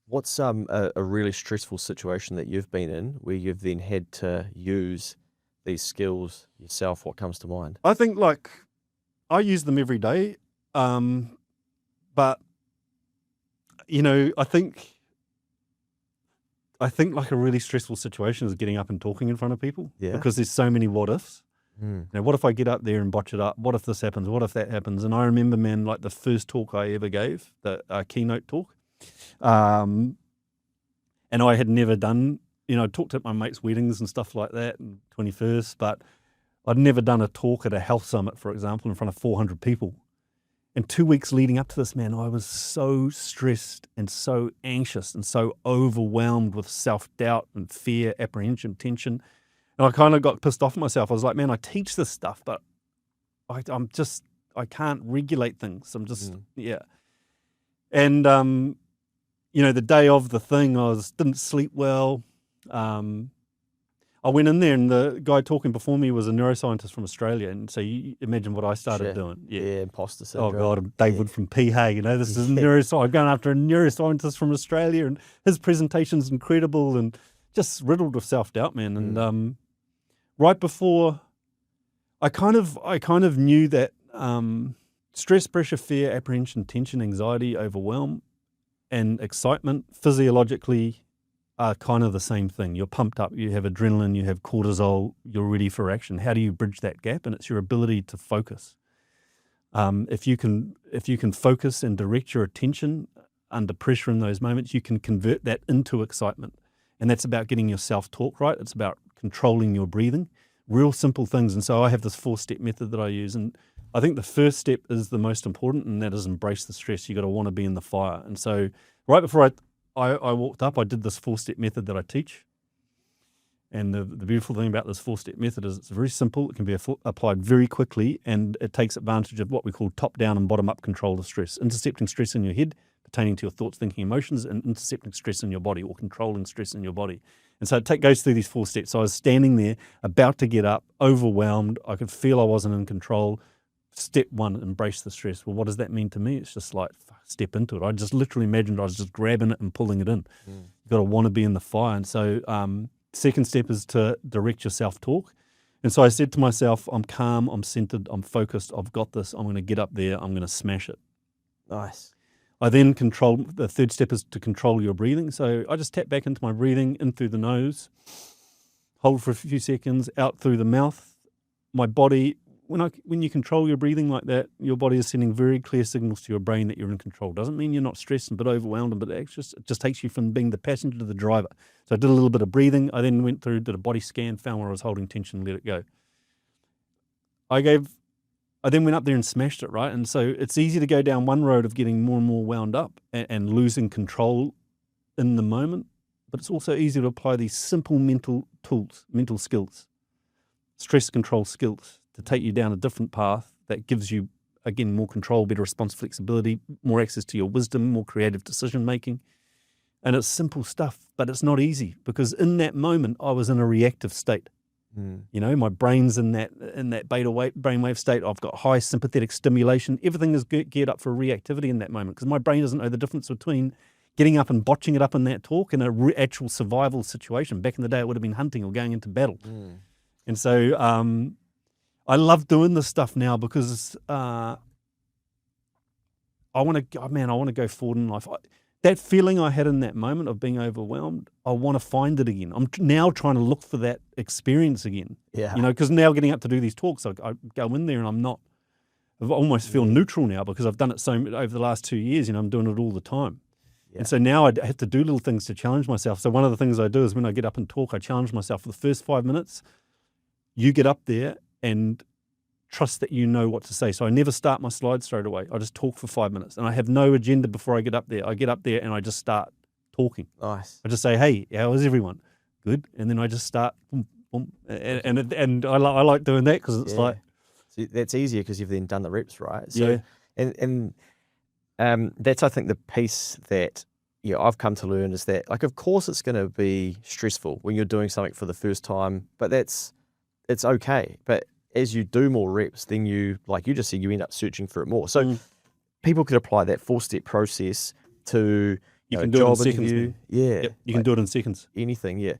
What's a really stressful situation that you've been in where you've then had to use these skills yourself? What comes to mind? I think I use them every day, but I think like a really stressful situation is getting up and talking in front of people Yeah. because there's so many what ifs. Mm. Now, what if I get up there and botch it up? What if this happens? What if that happens? And I remember, man, like the first talk I ever gave, the keynote talk, and I had never done, I talked at my mates' weddings and stuff like that, and 21st, but I'd never done a talk at a health summit, for example, in front of 400 people. And 2 weeks leading up to this, man, I was so stressed and so anxious and so overwhelmed with self-doubt and fear, apprehension, tension. And I kind of got pissed off at myself. I was like, man, I teach this stuff, but I can't regulate things. I'm just, yeah. And, the day of the thing, didn't sleep well. I went in there and the guy talking before me was a neuroscientist from Australia. And so you imagine what I started doing. Yeah, imposter Oh, syndrome. God, David from PH, this is neuroscience. I'm going after a neuroscientist from Australia and his presentation's incredible and just riddled with self-doubt, man. And right before, I kind of knew that stress, pressure, fear, apprehension, tension, anxiety, overwhelm, and excitement physiologically are kind of the same thing. You're pumped up, you have adrenaline, you have cortisol, you're ready for action. How do you bridge that gap? And it's your ability to focus. If you can focus and direct your attention under pressure in those moments, you can convert that into excitement. And that's about getting your self-talk right. It's about controlling your breathing, real simple things. And so I have this 4-step method that I use. And I think the first step is the most important, and that is embrace the stress. You got to want to be in the fire. And so right before I walked up, I did this 4-step method that I teach. And the beautiful thing about this 4-step method is it's very simple. It can be applied very quickly, and it takes advantage of what we call top-down and bottom-up control of stress, intercepting stress in your head, pertaining to your thoughts, thinking, emotions, and intercepting stress in your body or controlling stress in your body. And so it goes through these 4 steps. So I was standing there, about to get up, overwhelmed. I could feel I wasn't in control. Step 1, embrace the stress. Well, what does that mean to me? It's just like, step into it. I just literally imagined I was just grabbing it and pulling it in. You've got to want to be in the fire. And so second step is to direct your self-talk. And so I said to myself, I'm calm, I'm centered, I'm focused, I've got this. I'm going to get up there, I'm going to smash it. Nice. I then the third step is to control your breathing. So I just tap back into my breathing, in through the nose, hold for a few seconds, out through the mouth. My body, when you control your breathing like that, your body is sending very clear signals to your brain that you're in control. Doesn't mean you're not stressed and a bit overwhelmed, but it just takes you from being the passenger to the driver. So I did a little bit of breathing. I then went through, did a body scan, found where I was holding tension, let it go. I then went up there and smashed it, right? And so it's easy to go down one road of getting more and more wound up and losing control in the moment, but it's also easy to apply these simple mental tools, mental skills, stress control skills, to take you down a different path that gives you, again, more control, better response flexibility, more access to your wisdom, more creative decision making. And it's simple stuff, but it's not easy because in that moment I was in a reactive state. My brain's in that beta brainwave state. I've got high sympathetic stimulation. Everything is geared up for reactivity in that moment because my brain doesn't know the difference between getting up and botching it up in that talk and an actual survival situation. Back in the day, it would have been hunting or going into battle. And so I love doing this stuff now because I want to go forward in life. That feeling I had in that moment of being overwhelmed, I want to find it again. I'm now trying to look for that experience again. Yeah. Because now getting up to do these talks, I go in there and I almost feel neutral now because I've done it so over the last 2 years. I'm doing it all the time. Yeah. And so now I have to do little things to challenge myself. So one of the things I do is when I get up and talk, I challenge myself for the first 5 minutes. You get up there and trust that you know what to say. So I never start my slides straight away. I just talk for 5 minutes and I have no agenda before I get up there. I get up there and I just start talking. Nice. I just say, hey, how is everyone? Good. And then I just start, boom, boom. And I like doing that because it's like. So that's easier because you've then done the reps, right? So, and that's, I think, the piece that I've come to learn is that, like, of course it's going to be stressful when you're doing something for the first time, but it's okay. But as you do more reps, then you, like you just said, you end up searching for it more. So people could apply that 4-step process to, You know, can a do it in job seconds. interview. Man. Yeah, Yep, you can do it in seconds. anything. Yeah,